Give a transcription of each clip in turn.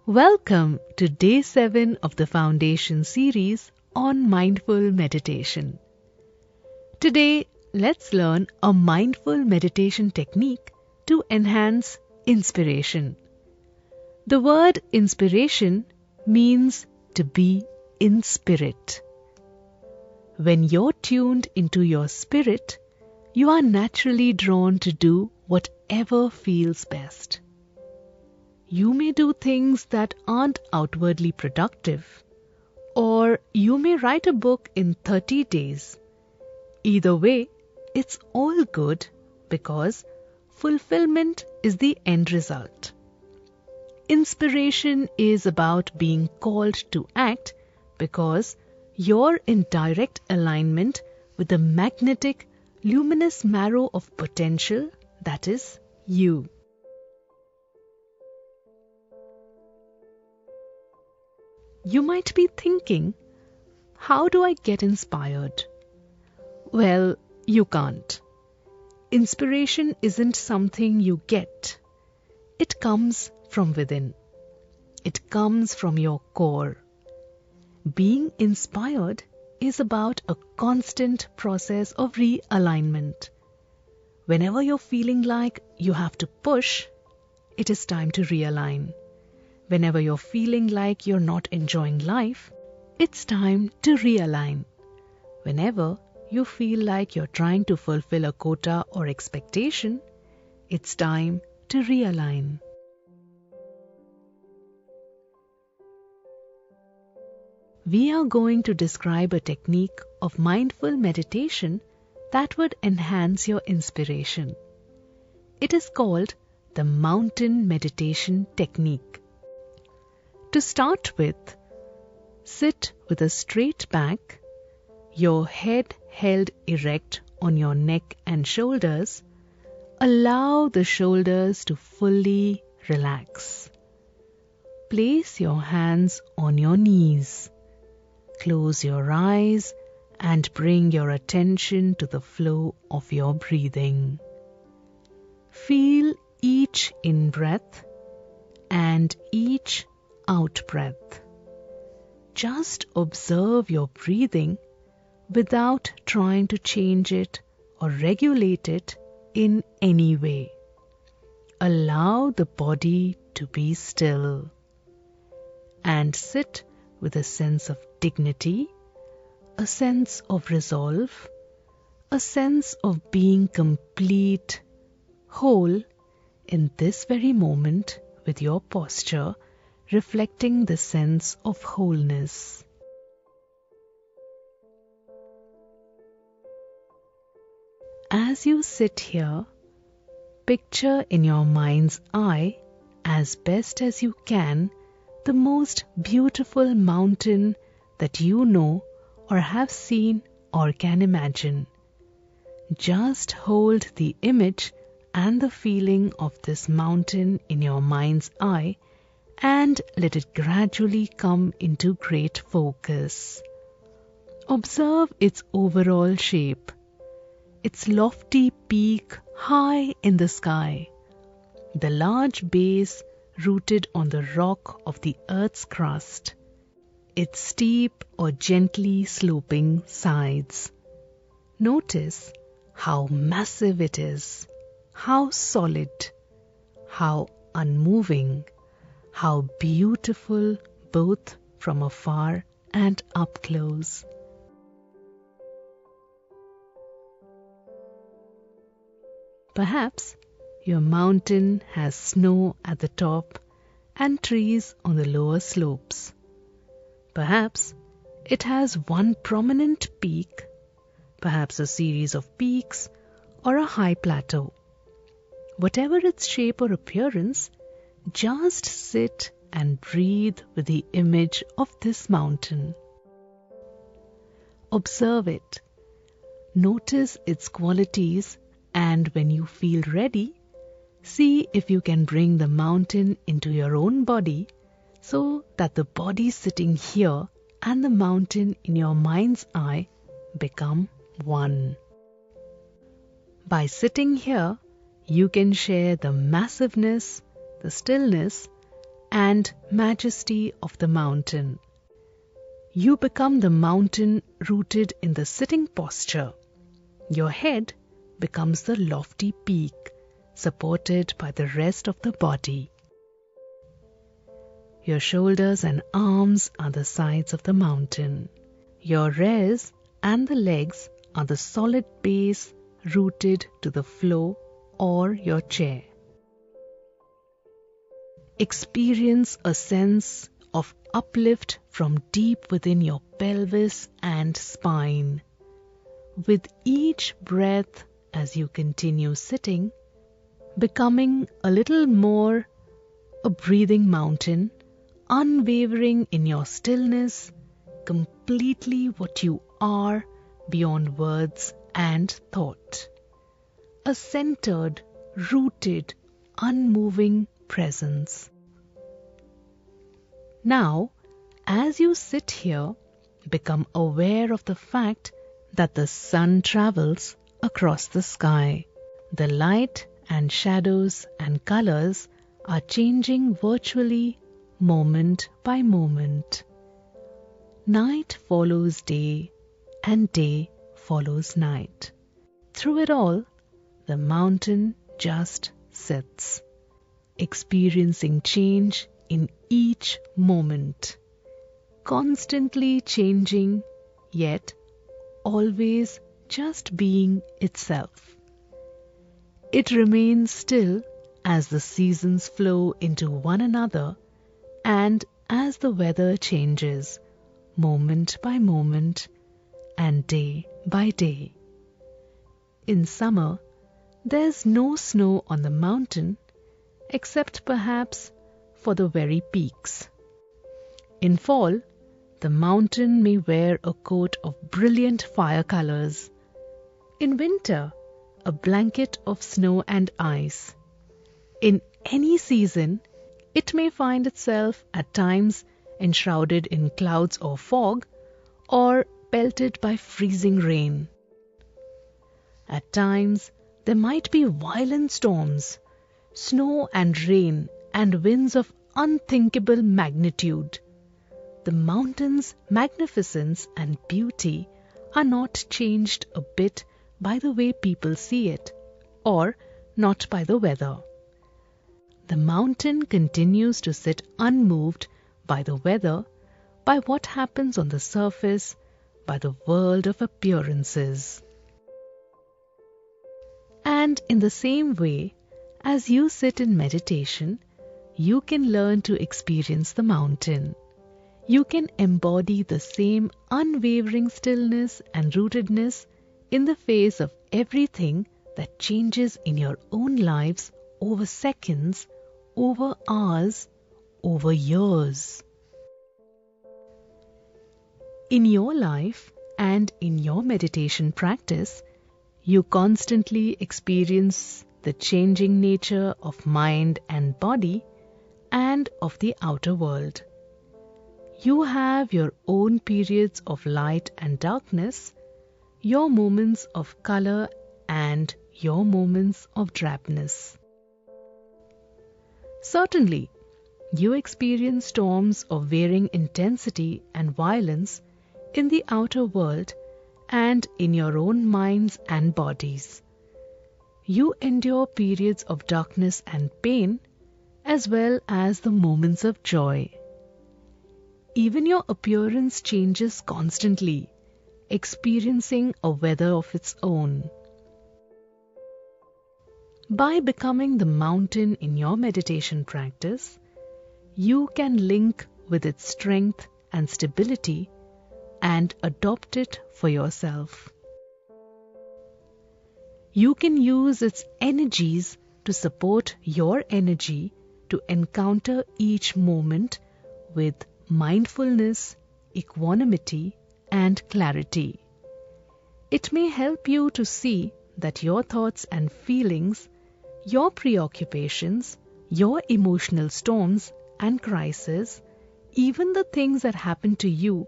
Welcome to Day 7 of the Foundation series on Mindful Meditation. Today, let's learn a mindful meditation technique to enhance inspiration. The word inspiration means to be in spirit. When you're tuned into your spirit, you are naturally drawn to do whatever feels best. You may do things that aren't outwardly productive, or you may write a book in 30 days. Either way, it's all good because fulfillment is the end result. Inspiration is about being called to act because you're in direct alignment with the magnetic, luminous marrow of potential that is you. You might be thinking, how do I get inspired? Well, you can't. Inspiration isn't something you get. It comes from within. It comes from your core. Being inspired is about a constant process of realignment. Whenever you're feeling like you have to push, it is time to realign. Whenever you're feeling like you're not enjoying life, it's time to realign. Whenever you feel like you're trying to fulfill a quota or expectation, it's time to realign. We are going to describe a technique of mindful meditation that would enhance your inspiration. It is called the mountain meditation technique. To start with, sit with a straight back, your head held erect on your neck and shoulders. Allow the shoulders to fully relax. Place your hands on your knees. Close your eyes and bring your attention to the flow of your breathing. Feel each in-breath and each out-breath. Just observe your breathing without trying to change it or regulate it in any way. Allow the body to be still and sit with a sense of dignity, a sense of resolve, a sense of being complete, whole in this very moment with your posture reflecting the sense of wholeness. As you sit here, picture in your mind's eye, as best as you can, the most beautiful mountain that you know or have seen or can imagine. Just hold the image and the feeling of this mountain in your mind's eye and let it gradually come into great focus. Observe its overall shape, its lofty peak high in the sky, the large base rooted on the rock of the earth's crust, its steep or gently sloping sides. Notice how massive it is, how solid, how unmoving, how beautiful both from afar and up close. Perhaps your mountain has snow at the top and trees on the lower slopes. Perhaps it has one prominent peak, perhaps a series of peaks or a high plateau. Whatever its shape or appearance, just sit and breathe with the image of this mountain. Observe it. Notice its qualities, and when you feel ready, see if you can bring the mountain into your own body so that the body sitting here and the mountain in your mind's eye become one. By sitting here, you can share the massiveness, the stillness, and majesty of the mountain. You become the mountain rooted in the sitting posture. Your head becomes the lofty peak, supported by the rest of the body. Your shoulders and arms are the sides of the mountain. Your rears and the legs are the solid base rooted to the floor or your chair. Experience a sense of uplift from deep within your pelvis and spine. With each breath, as you continue sitting, becoming a little more a breathing mountain, unwavering in your stillness, completely what you are beyond words and thought. A centered, rooted, unmoving presence. Now, as you sit here, become aware of the fact that the sun travels across the sky. The light and shadows and colors are changing virtually moment by moment. Night follows day and day follows night. Through it all, the mountain just sits, experiencing change in each moment, constantly changing, yet always just being itself. It remains still as the seasons flow into one another and as the weather changes moment by moment and day by day. In summer, there's no snow on the mountain except perhaps for the very peaks. In fall, the mountain may wear a coat of brilliant fire colors. In winter, a blanket of snow and ice. In any season, it may find itself at times enshrouded in clouds or fog, or pelted by freezing rain. At times, there might be violent storms, snow and rain and winds of unthinkable magnitude. The mountain's magnificence and beauty are not changed a bit by the way people see it, or not by the weather. The mountain continues to sit unmoved by the weather, by what happens on the surface, by the world of appearances. And in the same way, as you sit in meditation, you can learn to experience the mountain. You can embody the same unwavering stillness and rootedness in the face of everything that changes in your own lives over seconds, over hours, over years. In your life and in your meditation practice, you constantly experience the changing nature of mind and body and of the outer world. You have your own periods of light and darkness, your moments of color and your moments of drabness. Certainly, you experience storms of varying intensity and violence in the outer world and in your own minds and bodies. You endure periods of darkness and pain, as well as the moments of joy. Even your appearance changes constantly, experiencing a weather of its own. By becoming the mountain in your meditation practice, you can link with its strength and stability and adopt it for yourself. You can use its energies to support your energy to encounter each moment with mindfulness, equanimity, and clarity. It may help you to see that your thoughts and feelings, your preoccupations, your emotional storms and crises, even the things that happen to you,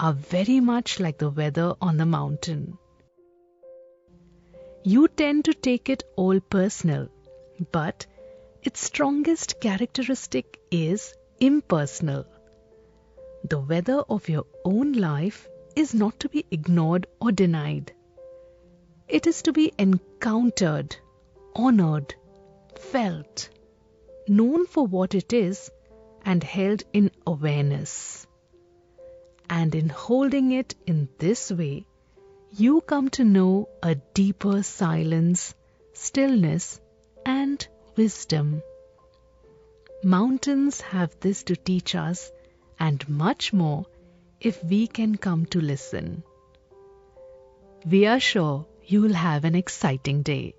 are very much like the weather on the mountain. You tend to take it all personal, but its strongest characteristic is impersonal. The weather of your own life is not to be ignored or denied. It is to be encountered, honored, felt, known for what it is, and held in awareness. And in holding it in this way, you come to know a deeper silence, stillness, and wisdom. Mountains have this to teach us, and much more if we can come to listen. We are sure you will have an exciting day.